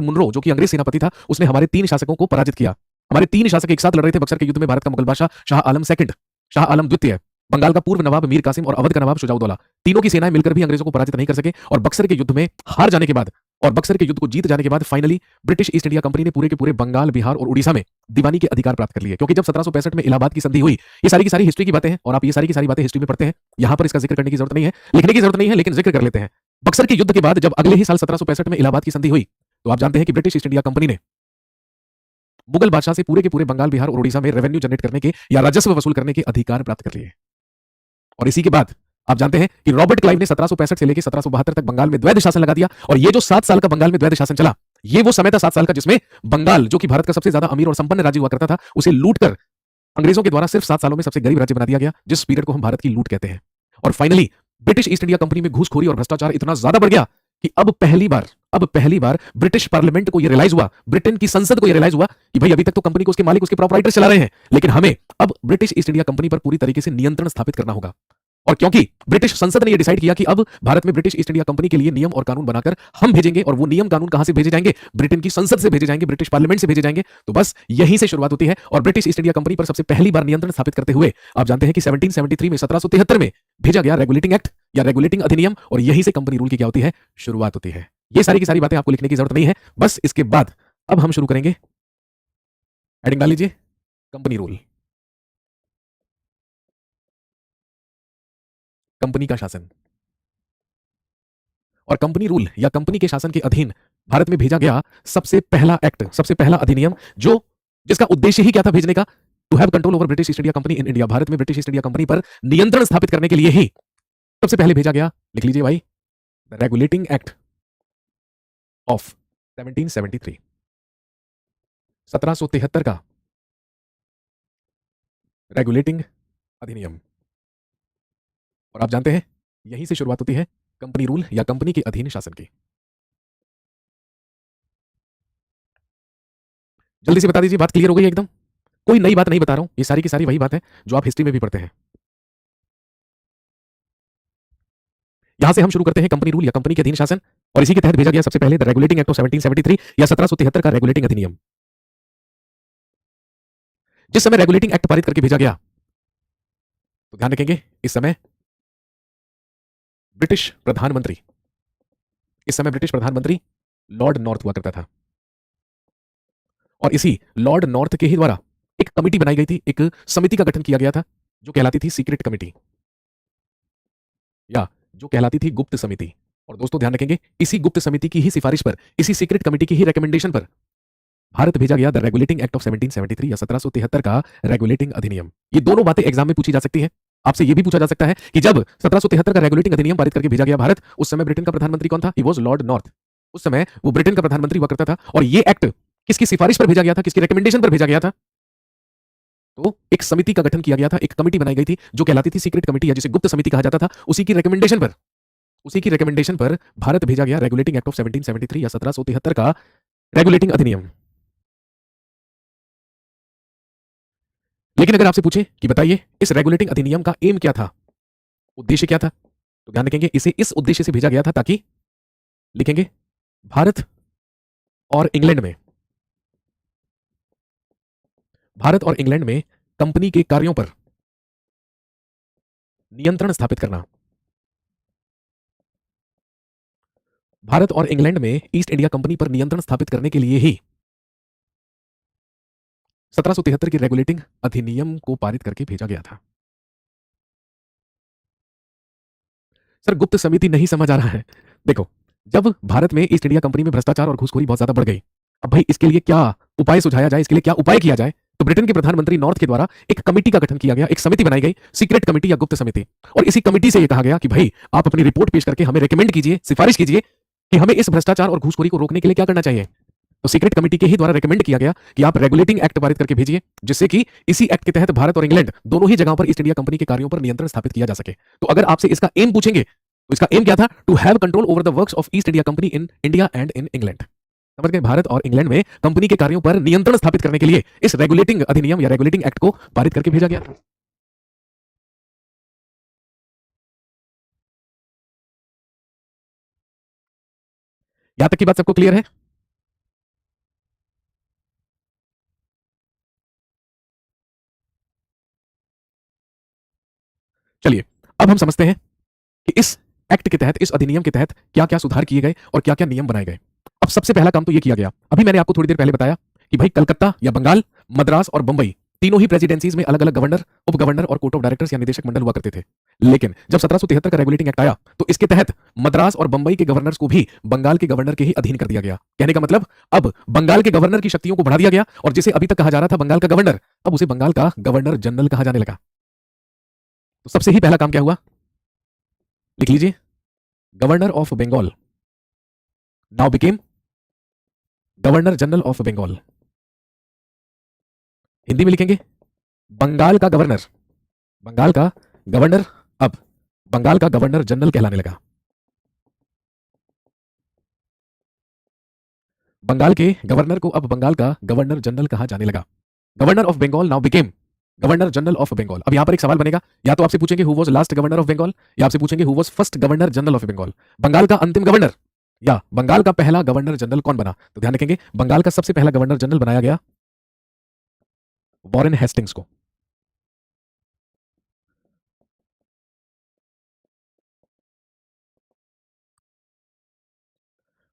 Munro जो कि अंग्रेज सेनापति था, उसने हमारे 3 शासकों को पराजित किया। हमारे 3 शासक एक साथ लड़ रहे थे बक्सर के युद्ध में। भारत का मुगल बादशाह शाह आलम सेकंड, शाह आलम द्वितीय, बंगाल का पूर्व नवाब मीर कासिम और अवध का नवाब शुजाउद्दौला, तीनों की सेनाएं मिलकर भी अंग्रेजों को पराजित नहीं कर सके। और बक्सर के युद्ध में हार जाने के बाद और बक्सर के युद्ध को जीत जाने के बाद finally British East India company ने पूरे के पूरे बंगाल, बिहार और उड़ीसा में दीवानी के अधिकार प्राप्त कर लिए। क्योंकि जब 1765 में इलाहाबाद की संधि हुई, ये सारी की सारी हिस्ट्री की बातें हैं और आप ये सारी की सारी बातें हिस्ट्री में पढ़ते हैं, यहां पर इसका जिक्र करने की जरूरत नहीं है, लिखने की जरूरत नहीं है, लेकिन जिक्र कर लेते हैं। बक्सर के युद्ध के बाद जब अगले ही साल 1765 में इलाहाबाद की संधि हुई, तो आप जानते हैं कि ब्रिटिश ईस्ट इंडिया कंपनी ने मुगल बादशाह से पूरे के पूरे बंगाल, बिहार और उड़ीसा में रेवेन्यू जनरेट करने के या राजस्व वसूल करने के अधिकार प्राप्त कर लिए। और इसी के बाद आप जानते हैं कि रॉबर्ट क्लाइव ने 1765 से लेकर 1772 तक बंगाल में द्वैध शासन लगा दिया। और ये जो 7 साल का बंगाल में द्वैध शासन चला, ये वो समय था 7 साल का जिसमें बंगाल, जो कि भारत का सबसे ज्यादा अमीर और संपन्न राज्य हुआ करता था, उसे लूटकर अंग्रेजों के द्वारा सिर्फ 7 सालों में सबसे गरीब राज्य बना दिया गया, जिस पीरियड को हम भारत की लूट कहते हैं। और finally British East India company में घूसखोरी और भ्रष्टाचार इतना ज्यादा बढ़ गया कि अब पहली बार ब्रिटिश पार्लियामेंट को यह रियलाइज हुआ, ब्रिटेन की संसद को यह रियलाइज हुआ कि भाई अभी तक तो कंपनी को उसके मालिक, उसके प्रोप्राइटर्स चला रहे हैं, लेकिन हमें अब ब्रिटिश ईस्ट इंडिया कंपनी पर पूरी तरीके से नियंत्रण स्थापित करना होगा। और क्योंकि ब्रिटिश संसद ने यह डिसाइड किया कि अब भारत में ब्रिटिश ईस्ट इंडिया कंपनी के लिए नियम और कानून बनाकर हम भेजेंगे, और वो नियम कानून कहां से भेजे जाएंगे? ब्रिटेन की संसद से भेजे जाएंगे, ब्रिटिश पार्लियामेंट से भेजे जाएंगे। तो बस यहीं से शुरुआत होती है। और ब्रिटिश ईस्ट इंडिया कंपनी पर सबसे पहली बार नियंत्रण स्थापित करते हुए आप जानते हैं कि 1773 में 1773 में भेजा गया रेगुलेटिंग एक्ट या रेगुलेटिंग अधिनियम, और यहीं से कंपनी रूल की क्या होती है? शुरुआत होती है। ये सारी की सारी बातें आपको लिखने की जरूरत नहीं है। बस इसके बाद अब हम शुरू करेंगे। हेडिंग डाल लीजिए, कंपनी रूल, कंपनी का शासन। और कंपनी रूल या कंपनी के शासन के अधीन भारत में भेजा गया सबसे पहला एक्ट, सबसे पहला अधिनियम, जो जिसका उद्देश्य ही क्या था भेजने का? To have control over British East India Company in India. Bharat में ब्रिटिश ईस्ट इंडिया कंपनी पर नियंत्रण स्थापित करने के लिए ही सबसे पहले भेजा गया, लिख लीजिए भाई, रेगुलेटिंग एक्ट ऑफ 1773, 1773 का रेगुलेटिंग अधिनियम। और आप जानते हैं यहीं से शुरुआत होती है कंपनी रूल या कंपनी के अधीन शासन की। जल्दी से बता दीजिए, बात क्लियर हो गई एकदम? कोई नई बात नहीं बता रहा हूं, ये सारी की सारी वही बात है जो आप हिस्ट्री में भी पढ़ते हैं। यहां से हम शुरू करते हैं कंपनी रूल या कंपनी के अधीन शासन। और इसी के तहत भेजा गया सबसे पहले द रेगुलेटिंग एक्ट ऑफ 1773 या 1773 का रेगुलेटिंग अधिनियम। जिस समय रेगुलेटिंग एक्ट पारित करके भेजा गया, तो ध्यान रखेंगे इस समय ब्रिटिश प्रधानमंत्री, इस समय ब्रिटिश प्रधानमंत्री लॉर्ड नॉर्थ हुआ करता था। और इसी लॉर्ड नॉर्थ के ही द्वारा एक कमिटी बनाई गई थी, एक समिति का गठन किया गया था जो कहलाती थी सीक्रेट कमिटी या जो कहलाती थी गुप्त समिति। और दोस्तों ध्यान रखेंगे, इसी गुप्त समिति की ही सिफारिश पर, इसी सीक्रेट कमिटी की ही रिकमेंडेशन पर भारत भेजा गया द रेगुलेटिंग एक्ट ऑफ 1773 या 1773 का रेगुलेटिंग अधिनियम। ये दोनों बातें एग्जाम में पूछी जा सकती हैं। आपसे यह भी पूछा जा सकता है कि जब 1773 का रेगुलेटिंग अधिनियम पारित करके भेजा गया भारत, उस समय ब्रिटेन का प्रधानमंत्री कौन था? He was Lord north. उस समय वो ब्रिटेन का प्रधानमंत्री हुआ करता था। और ये एक्ट किसकी सिफारिश पर भेजा गया था, किसकी रिकमेंडेशन पर भेजा गया था? तो एक समिति का गठन किया गया था, एक कमिटी बनाई गई थी जो कहलाती थी सीक्रेट कमिटी या जिसे गुप्त समिति कहा जाता था। उसी की रिकमेंडेशन पर भारत भेजा गया रेगुलेटिंग एक्ट ऑफ 1773 या 1773 का रेगुलेटिंग अधिनियम। लेकिन अगर आपसे पूछे कि बताइए इस रेगुलेटिंग अधिनियम का एम क्या था, उद्देश्य क्या था, तो ध्यान रखेंगे इसे इस उद्देश्य से भेजा गया था ताकि, लिखेंगे, भारत और इंग्लैंड में, भारत और इंग्लैंड में कंपनी के कार्यों पर नियंत्रण स्थापित करना। भारत और इंग्लैंड में ईस्ट इंडिया कंपनी पर नियंत्रण स्थापित करने के लिए ही 1773 की रेगुलेटिंग अधिनियम को पारित करके भेजा गया था। सर गुप्त समिति नहीं समझ आ रहा है। देखो, जब भारत में ईस्ट इंडिया कंपनी में भ्रष्टाचार और घूसखोरी बहुत ज्यादा बढ़ गई, अब भाई इसके लिए क्या उपाय सुझाया जाए, इसके लिए क्या उपाय किया जाए? तो ब्रिटेन के प्रधानमंत्री नॉर्थ के द्वारा एक कमेटी का गठन किया गया, एक समिति बनाई गई, सीक्रेट कमेटी या गुप्त समिति। और इसी कमेटी से यह कहा गया कि भाई आप अपनी रिपोर्ट पेश करके हमें रिकमेंड कीजिए, सिफारिश कीजिए कि हमें इस भ्रष्टाचार और घूसखोरी को रोकने के लिए क्या करना चाहिए। तो सीक्रेट कमेटी के ही द्वारा रिकमेंड किया गया कि आप रेगुलेटिंग एक्ट पारित करके भेजिए, जिससे कि इसी एक्ट के तहत भारत और इंग्लैंड दोनों ही जगहों पर ईस्ट इंडिया कंपनी के कार्यों पर नियंत्रण स्थापित किया जा सके। तो अगर आपसे इसका एम पूछेंगे तो इसका एम क्या था? To have control over the works of East India Company in India and in England. समझ गए? भारत और इंग्लैंड में कंपनी के कार्यों पर नियंत्रण स्थापित करने के लिए इस रेगुलेटिंग अधिनियम या रेगुलेटिंग एक्ट को पारित करके भेजा गया था। यहां तक की बात सबको क्लियर है? चलिए अब हम समझते हैं कि इस एक्ट के तहत, इस अधिनियम के तहत क्या क्या सुधार किए गए और क्या क्या नियम बनाए गए। अब सबसे पहला काम तो यह किया गया, अभी मैंने आपको थोड़ी देर पहले बताया कि भाई कलकत्ता या बंगाल, मद्रास और बंबई तीनों ही प्रेसिडेंसीज में अलग अलग गवर्नर, उप गवर्नर और कोर्ट ऑफ डायरेक्टर्स या निदेशक मंडल हुआ करते थे। लेकिन जब 1773 का रेगुलेटिंग एक्ट आया तो इसके तहत मद्रास और बंबई के गवर्नर्स को भी बंगाल के गवर्नर के ही अधीन कर दिया गया। कहने का मतलब अब बंगाल के गवर्नर की शक्तियों को बढ़ा दिया गया और जिसे अभी तक कहा जा रहा था बंगाल का गवर्नर, अब उसे बंगाल का गवर्नर जनरल कहा जाने लगा। तो सबसे ही पहला काम क्या हुआ, लिख लीजिए, governor of Bengal now became governor general of Bengal. Hindi में लिखेंगे बंगाल का गवर्नर, बंगाल का गवर्नर अब बंगाल का गवर्नर जनरल कहलाने लगा। बंगाल के गवर्नर को अब बंगाल का गवर्नर जनरल कहा जाने लगा। Governor of Bengal now became governor general of Bengal. अब यहां पर एक सवाल बनेगा, या तो आपसे पूछेंगे who was last governor of Bengal, या आपसे पूछेंगे who was first governor general of Bengal. Bengal का अंतिम गवर्नर या बंगाल का पहला गवर्नर जनरल कौन बना? तो ध्यान रखेंगे बंगाल का सबसे पहला गवर्नर जनरल बनाया गया वॉरेन हेस्टिंग्स को।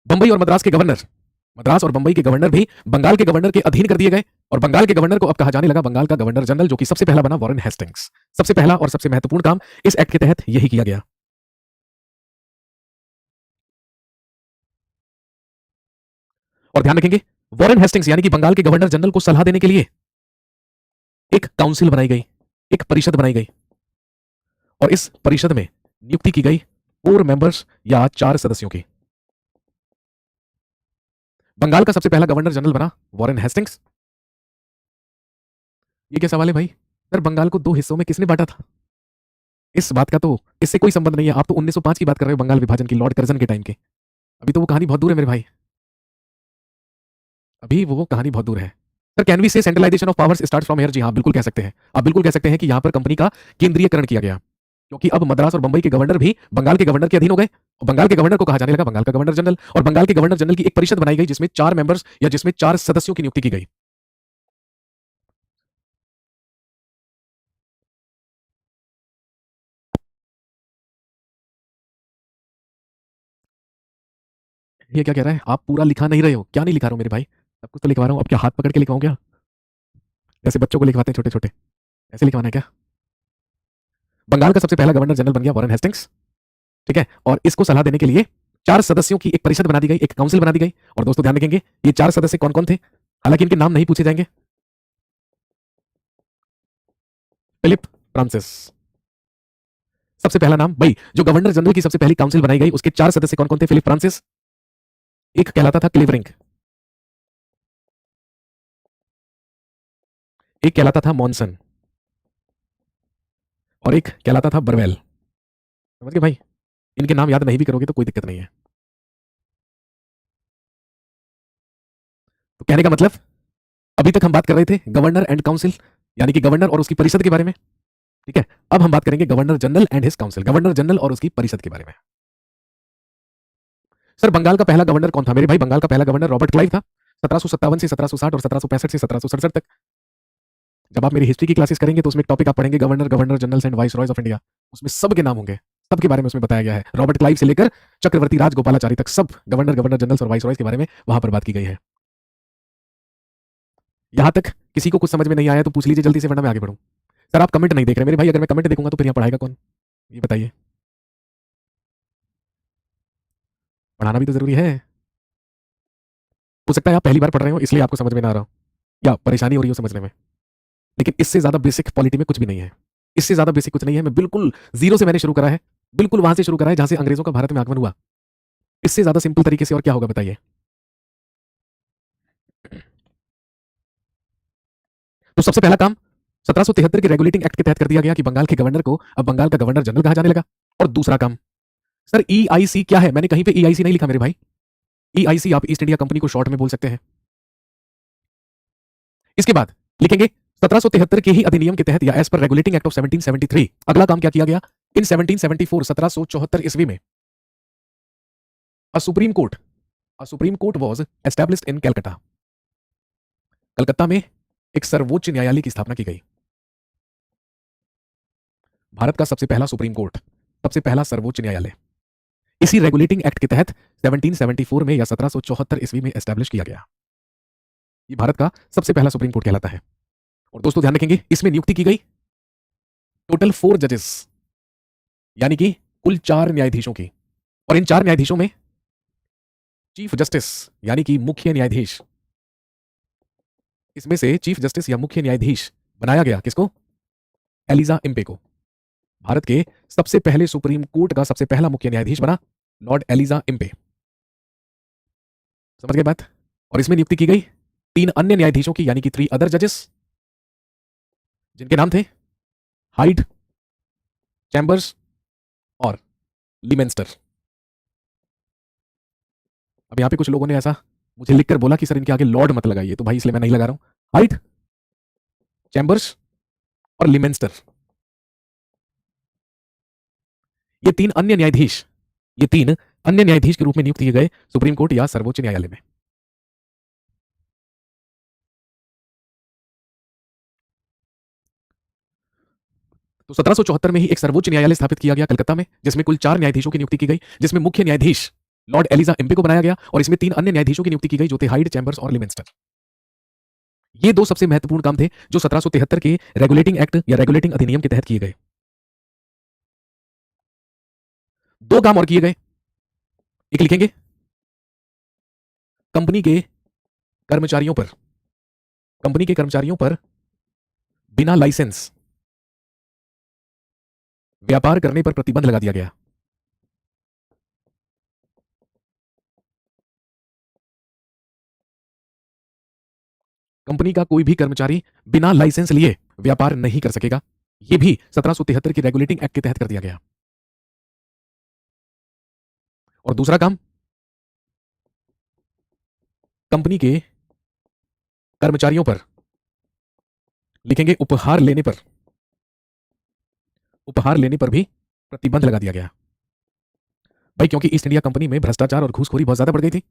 बंबई और मद्रास के गवर्नर, मद्रास और बंबई के गवर्नर भी बंगाल के गवर्नर के अधीन कर दिए गए और बंगाल के गवर्नर को अब कहा जाने लगा बंगाल का गवर्नर जनरल, जो कि सबसे पहला बना वॉरेन हेस्टिंग्स। सबसे पहला और सबसे महत्वपूर्ण काम इस एक्ट के तहत यही किया गया। और ध्यान रखेंगे वॉरेन हेस्टिंग्स यानी कि बंगाल के गवर्नर जनरल को सलाह देने के लिए एक काउंसिल बनाई गई, एक परिषद बनाई गई और इस परिषद में नियुक्ति की गई 4 मेंबर्स या 4 सदस्यों की। बंगाल का सबसे पहला गवर्नर जनरल बना वॉरेन हेस्टिंग्स। ये क्या सवाल है भाई, सर बंगाल को 2 हिस्सों में किसने बांटा था? इस बात का तो इससे कोई संबंध नहीं है। आप तो 1905 की बात कर रहे हो, बंगाल विभाजन की, लॉर्ड कर्जन के टाइम के। अभी तो वो कहानी बहुत दूर है मेरे भाई, अभी वो कहानी बहुत दूर है। Sir can we say centralisation of powers start from here? जी हाँ, बिल्कुल कह सकते हैं। आप बिल्कुल कह सकते हैं कि यहां पर कंपनी का केंद्रीयकरण किया गया, क्योंकि अब मद्रास और बंबई के गवर्नर भी बंगाल के गवर्नर के अधीन हो गए और बंगाल के गवर्नर को कहा जाने लगा बंगाल का गवर्नर जनरल। और बंगाल के गवर्नर जनरल की एक परिषद बनाई गई जिसमें 4 मेंबर्स या जिसमें 4 सदस्यों की नियुक्ति की गई। ये क्या कह रहा है, आप पूरा लिखा नहीं रहे हो? क्या नहीं लिखा रहा हूं मेरे भाई, सब कुछ तो लिखवा रहा हूं। अब क्या हाथ पकड़ के लिखवाऊं क्या, जैसे बच्चों को लिखवाते हैं छोटे छोटे, ऐसे लिखवाना है क्या? बंगाल का सबसे पहला गवर्नर जनरल बन गया वॉरेन हेस्टिंग्स, ठीक है। और इसको सलाह देने के लिए 4 सदस्यों की एक परिषद बना दी गई, एक काउंसिल बना दी गई। और दोस्तों ध्यान रखेंगे ये 4 सदस्य कौन कौन थे, हालांकि इनके नाम नहीं पूछे जाएंगे। फिलिप फ्रांसिस, सबसे पहला नाम भाई। जो गवर्नर जनरल की सबसे पहली काउंसिल बनाई गई उसके 4 सदस्य कौन कौन थे? फिलिप फ्रांसिस, एक कहलाता था क्लेवरिंग, एक कहलाता था मॉनसन और एक कहलाता था बरवेल। समझ गए भाई, इनके नाम याद नहीं भी करोगे तो कोई दिक्कत नहीं है। तो कहने का मतलब अभी तक हम बात कर रहे थे गवर्नर एंड काउंसिल, यानी कि गवर्नर और उसकी परिषद के बारे में, ठीक है। अब हम बात करेंगे governor general and his council, governor general और उसकी परिषद के बारे में। सर बंगाल का पहला गवर्नर कौन था? मेरे भाई बंगाल का पहला गवर्नर रॉबर्ट क्लाइव था, 1757 से 1760 और 1765 से 1767 तक। जब आप मेरी हिस्ट्री की क्लासेस करेंगे तो उसमें एक टॉपिक आप पढ़ेंगे governor, governor generals and viceroys of India, उसमें सबके नाम होंगे, सबके बारे में उसमें बताया गया है। रॉबर्ट क्लाइव से लेकर चक्रवर्ती राजगोपालाचारी तक सब गवर्नर, गवर्नर जनरल्स और वाइस रॉयज के बारे में वहां पर बात की गई है। यहां तक किसी को कुछ समझ में नहीं आया तो पूछ लीजिए जल्दी से, वरना मैं आगे बढ़ूं। सर आप कमेंट नहीं देख रहे मेरे भाई, अगर मैं कमेंट देखूंगा तो फिर यहाँ पढ़ाएगा कौन, ये बताइए। पढ़ाना भी तो जरूरी है। हो सकता है आप पहली बार पढ़ रहे हो इसलिए आपको समझ में ना आ रहा हो या परेशानी हो रही हो समझने में, लेकिन इससे ज्यादा बेसिक पॉलिटी में कुछ भी नहीं है। इससे ज्यादा बेसिक कुछ नहीं है। मैं बिल्कुल जीरो से मैंने शुरू करा है, बिल्कुल वहां से शुरू करा है जहां से अंग्रेजों का भारत में आगमन हुआ। इससे ज्यादा सिंपल तरीके से और क्या होगा बताइए। तो सबसे पहला काम 1773 के रेगुलेटिंग एक्ट के तहत कर दिया गया कि बंगाल के गवर्नर को अब बंगाल का गवर्नर जनरल कहा जाने लगा। और दूसरा काम, सर ईआईसी क्या है? मैंने कहीं पे ईआईसी नहीं लिखा मेरे भाई। ईआईसी आप ईस्ट इंडिया कंपनी को शॉर्ट में बोल सकते हैं। इसके बाद लिखेंगे 1773 के ही अधिनियम के तहत या as per regulating act of 1773। अगला काम क्या किया गया? इन 1774 1774 ईस्वी में अ supreme court was established in Calcutta. Calcutta में एक सर्वोच्च न्यायालय की स्थापना की गई। भारत का सबसे पहला सुप्रीम कोर्ट, सबसे पहला सर्वोच्च न्यायालय इसी रेगुलेटिंग एक्ट के तहत 1774 में या 1774 ईस्वी में एस्टैब्लिश किया गया। ये भारत का सबसे पहला सुप्रीम कोर्ट कहलाता है। और दोस्तों ध्यान रखेंगे, इसमें नियुक्ति की गई टोटल 4 जजेस, यानी कि कुल 4 न्यायाधीशों की। और इन 4 न्यायाधीशों में चीफ जस्टिस यानी कि मुख्य न्यायाधीश, इसमें से चीफ जस्टिस या मुख्य न्यायाधीश बनाया गया किसको? एलिजा इम्पे को। भारत के सबसे पहले सुप्रीम कोर्ट का सबसे पहला मुख्य न्यायाधीश बना लॉर्ड एलिजा इम्पे। समझ गए बात? और इसमें नियुक्ति की गई 3 अन्य न्यायाधीशों की, यानी कि 3 अदर जजेस, जिनके नाम थे हाइड, चैम्बर्स और लिमेंस्टर। अब यहां पे कुछ लोगों ने ऐसा मुझे लिखकर बोला कि सर इनके आगे लॉर्ड मत लगाइए, तो भाई इसलिए मैं नहीं लगा रहा हूं। हाइड, चैम्बर्स और लिमेंस्टर, ये 3 अन्य न्यायाधीश, ये 3 अन्य न्यायाधीश के रूप में नियुक्त किए गए सुप्रीम कोर्ट या सर्वोच्च न्यायालय में। तो 1774 में ही एक सर्वोच्च न्यायालय स्थापित किया गया कलकत्ता में, जिसमें कुल 4 न्यायाधीशों की नियुक्ति की गई, जिसमें मुख्य न्यायाधीश लॉर्ड एलिजा इम्पे को बनाया गया, और इसमें 3 अन्य न्यायाधीशों की नियुक्ति की गई जो थे हाइड, चैम्बर्स और लिमेंस्टर। ये 2 सबसे महत्वपूर्ण काम थे जो 1773 के रेगुलेटिंग एक्ट या रेगुलेटिंग अधिनियम के तहत किए गए। 2 काम और किए गए, एक लिखेंगे कंपनी के कर्मचारियों पर, कंपनी के कर्मचारियों पर बिना लाइसेंस व्यापार करने पर प्रतिबंध लगा दिया गया। कंपनी का कोई भी कर्मचारी बिना लाइसेंस लिए व्यापार नहीं कर सकेगा। यह भी 1773 की रेगुलेटिंग एक्ट के तहत कर दिया गया। और दूसरा काम, कंपनी के कर्मचारियों पर लिखेंगे उपहार लेने पर, उपहार लेने पर भी प्रतिबंध लगा दिया गया। भाई क्योंकि ईस्ट इंडिया कंपनी में भ्रष्टाचार और घूसखोरी बहुत ज्यादा बढ़ गई थी,